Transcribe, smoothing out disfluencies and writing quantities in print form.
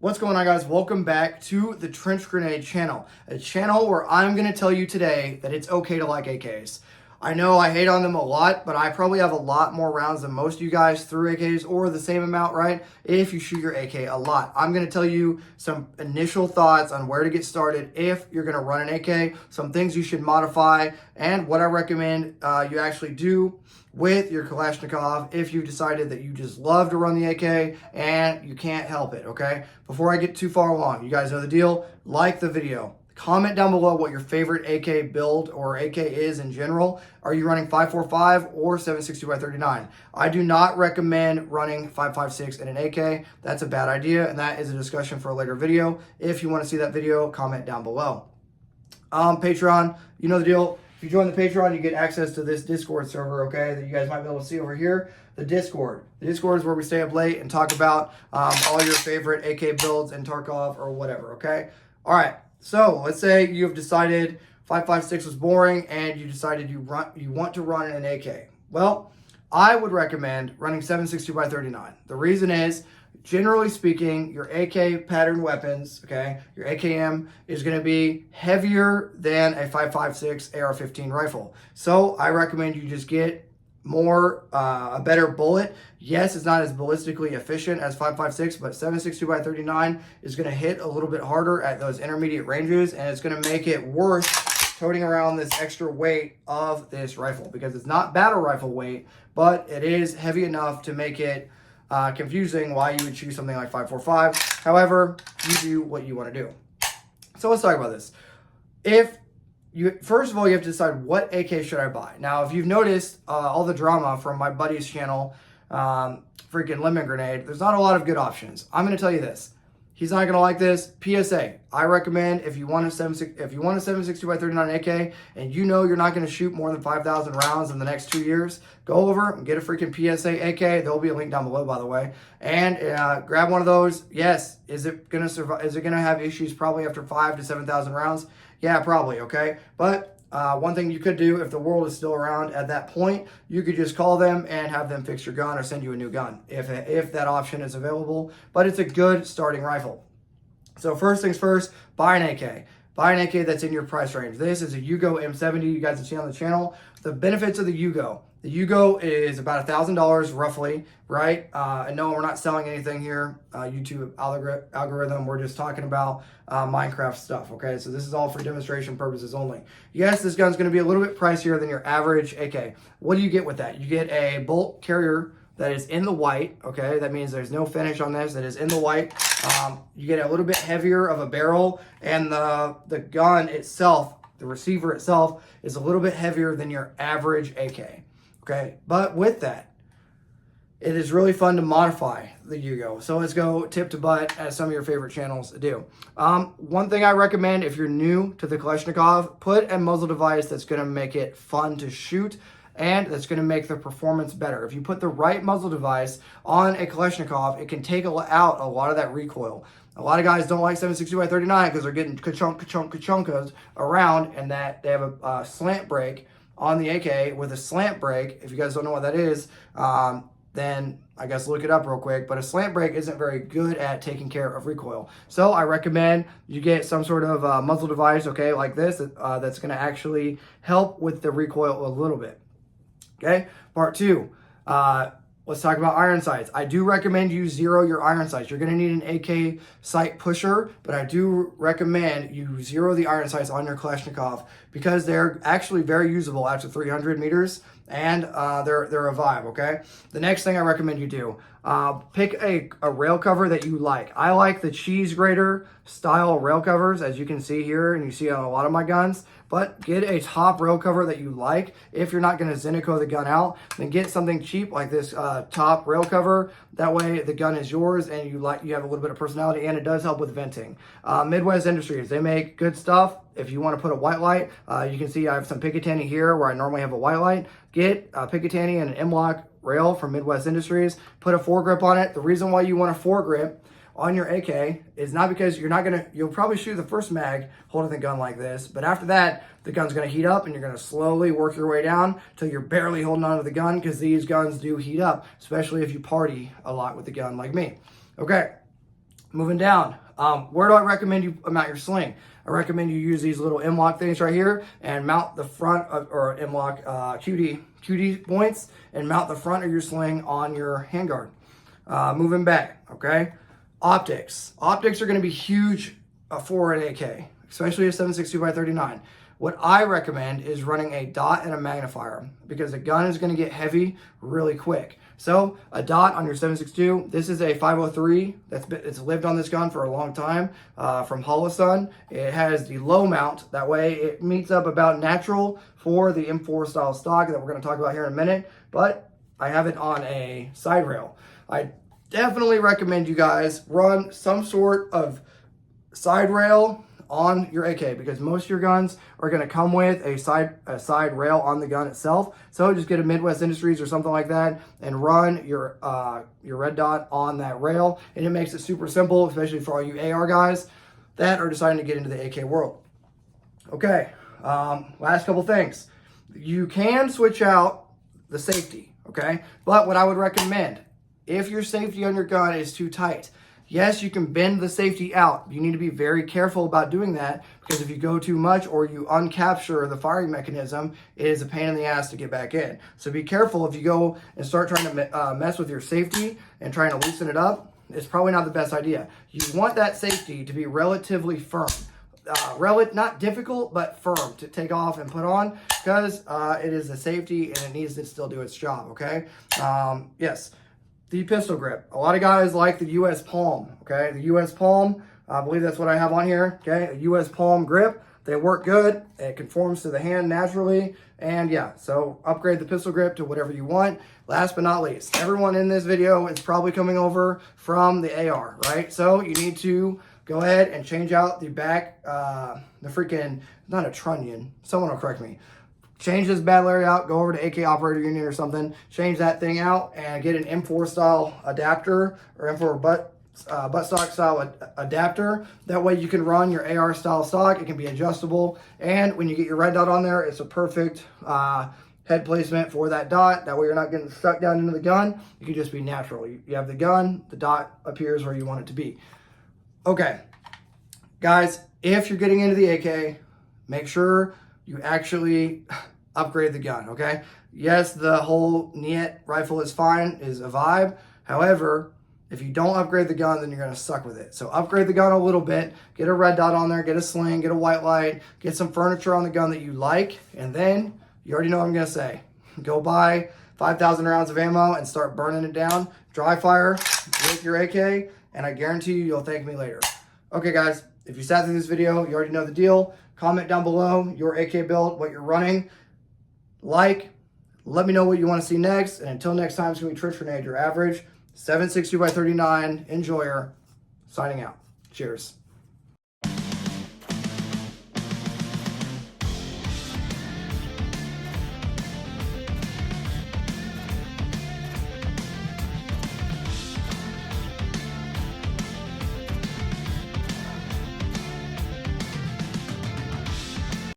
What's going on, guys? Welcome back to the Trench Grenade channel, a channel where I'm going to tell you today that it's okay to like AKs. I know I hate on them a lot, but I probably have a lot more rounds than most of you guys through AKs, or the same amount, right? If you shoot your AK a lot. I'm going to tell you some initial thoughts on where to get started if you're going to run an AK, some things you should modify, and what I recommend you actually do with your Kalashnikov if you decided that you just love to run the AK and you can't help it, okay? Before I get too far along, you guys know the deal. Like the video. Comment down below what your favorite AK build or AK is in general. Are you running 5.45 or 7.62x39? I do not recommend running 5.56 in an AK. That's a bad idea, and that is a discussion for a later video. If you want to see that video, comment down below. Patreon, you know the deal. If you join the Patreon, you get access to this Discord server, okay, that you guys might be able to see over here, the Discord. The Discord is where we stay up late and talk about all your favorite AK builds and Tarkov or whatever, okay? All right, so let's say you have decided 5.56 was boring and you decided you want to run an AK. Well, I would recommend running 7.62x39. The reason is, generally speaking, your AK pattern weapons, okay, your AKM is going to be heavier than a 5.56 AR-15 rifle. So I recommend you just get a better bullet. Yes, it's not as ballistically efficient as 5.56, but 7.62x39 is going to hit a little bit harder at those intermediate ranges, and it's going to make it worth toting around this extra weight of this rifle, because it's not battle rifle weight, but it is heavy enough to make it confusing why you would choose something like 5.45. However, you do what you want to do. So let's talk about this. First of all, you have to decide what AK should I buy. Now, if you've noticed all the drama from my buddy's channel, freaking Lemon Grenade, there's not a lot of good options. I'm going to tell you this. He's not going to like this. PSA, I recommend if you want a 7.62x39 AK and you know you're not going to shoot more than 5,000 rounds in the next 2 years, go over and get a freaking PSA AK. There'll be a link down below, by the way, and grab one of those. Yes, is it going to survive? Is it going to have issues probably after 5,000 to 7,000 rounds? Yeah, probably, okay? But one thing you could do if the world is still around at that point, you could just call them and have them fix your gun or send you a new gun if that option is available. But it's a good starting rifle. So first things first, buy an AK. Buy an AK that's in your price range. This is a Yugo M70 you guys have seen on the channel. The benefits of the Yugo. The Yugo is about $1,000 roughly, right? And no, we're not selling anything here. YouTube algorithm, we're just talking about Minecraft stuff, okay? So this is all for demonstration purposes only. Yes, this gun's gonna be a little bit pricier than your average AK. What do you get with that? You get a bolt carrier that is in the white, okay? That means there's no finish on this, that is in the white. You get a little bit heavier of a barrel, and the gun itself, the receiver itself, is a little bit heavier than your average AK. Okay, but with that, it is really fun to modify the Yugo. So let's go tip to butt, as some of your favorite channels do. One thing I recommend if you're new to the Kalashnikov, put a muzzle device that's going to make it fun to shoot and that's going to make the performance better. If you put the right muzzle device on a Kalashnikov, it can take out a lot of that recoil. A lot of guys don't like 7.62x39 because they're getting ka-chunkas around, and that they have a slant brake on the AK with a slant brake. If you guys don't know what that is, then I guess look it up real quick. But a slant brake isn't very good at taking care of recoil. So I recommend you get some sort of muzzle device, okay, like this, that's going to actually help with the recoil a little bit. Okay, part two. Let's talk about iron sights. I do recommend you zero your iron sights. You're going to need an AK sight pusher, but I do recommend you zero the iron sights on your Kalashnikov because they're actually very usable after 300 meters, and they're a vibe, okay? The next thing I recommend you do, pick a rail cover that you like. I like the cheese grater style rail covers, as you can see here, and you see on a lot of my guns. But get a top rail cover that you like. If you're not going to Zeniko the gun out, then get something cheap like this top rail cover. That way the gun is yours and you have a little bit of personality, and it does help with venting. Midwest Industries, they make good stuff. If you want to put a white light, you can see I have some Picatinny here where I normally have a white light. Get a Picatinny and an M-Lock rail from Midwest Industries. Put a foregrip on it. The reason why you want a foregrip on your AK is not because you'll probably shoot the first mag holding the gun like this, but after that, the gun's gonna heat up and you're gonna slowly work your way down till you're barely holding onto the gun, because these guns do heat up, especially if you party a lot with the gun like me. Okay, Moving down, where do I recommend you mount your sling? I recommend you use these little M-lock things right here and mount the front of, or M-lock QD points, and mount the front of your sling on your handguard. Moving back, okay? Optics. Optics are going to be huge for an AK, especially a 7.62x39. What I recommend is running a dot and a magnifier, because the gun is going to get heavy really quick. So a dot on your 7.62, this is a 503 it's lived on this gun for a long time, from Holosun. It has the low mount, that way it meets up about natural for the M4 style stock that we're going to talk about here in a minute, but I have it on a side rail. I definitely recommend you guys run some sort of side rail on your AK, because most of your guns are going to come with a side rail on the gun itself. So just get a Midwest Industries or something like that and run your red dot on that rail, and it makes it super simple, especially for all you AR guys that are deciding to get into the AK world. Okay, last couple things. You can switch out the safety, okay? But what I would recommend, if your safety on your gun is too tight, yes, you can bend the safety out. You need to be very careful about doing that, because if you go too much or you uncapture the firing mechanism, it is a pain in the ass to get back in. So be careful if you go and start trying to mess with your safety and trying to loosen it up. It's probably not the best idea. You want that safety to be relatively firm. Not difficult, but firm to take off and put on, because it is a safety and it needs to still do its job, okay? Yes. The pistol grip. A lot of guys like the US Palm, okay? The US Palm, I believe that's what I have on here, okay? A US Palm grip. They work good. It conforms to the hand naturally. And yeah, so upgrade the pistol grip to whatever you want. Last but not least, everyone in this video is probably coming over from the AR, right? So you need to go ahead and change out the back, the freaking, not a trunnion, someone will correct me. Change this battle area out, go over to AK Operator Union or something, change that thing out and get an M4 style adapter, or M4 buttstock style adapter. That way you can run your AR style stock. It can be adjustable, and when you get your red dot on there, it's a perfect head placement for that dot. That way you're not getting stuck down into the gun. You can just be natural. You have the gun, the dot appears where you want it to be. Okay, guys, if you're getting into the AK, make sure you actually upgrade the gun, okay? Yes, the whole Niet rifle is fine, is a vibe. However, if you don't upgrade the gun, then you're gonna suck with it. So upgrade the gun a little bit, get a red dot on there, get a sling, get a white light, get some furniture on the gun that you like, and then you already know what I'm gonna say. Go buy 5,000 rounds of ammo and start burning it down, dry fire with your AK, and I guarantee you, you'll thank me later. Okay, guys, if you sat through this video, you already know the deal. Comment down below your AK build, what you're running. Let me know what you want to see next. And until next time, it's going to be Trench Grenade, your average 7.62x39 enjoyer, signing out. Cheers.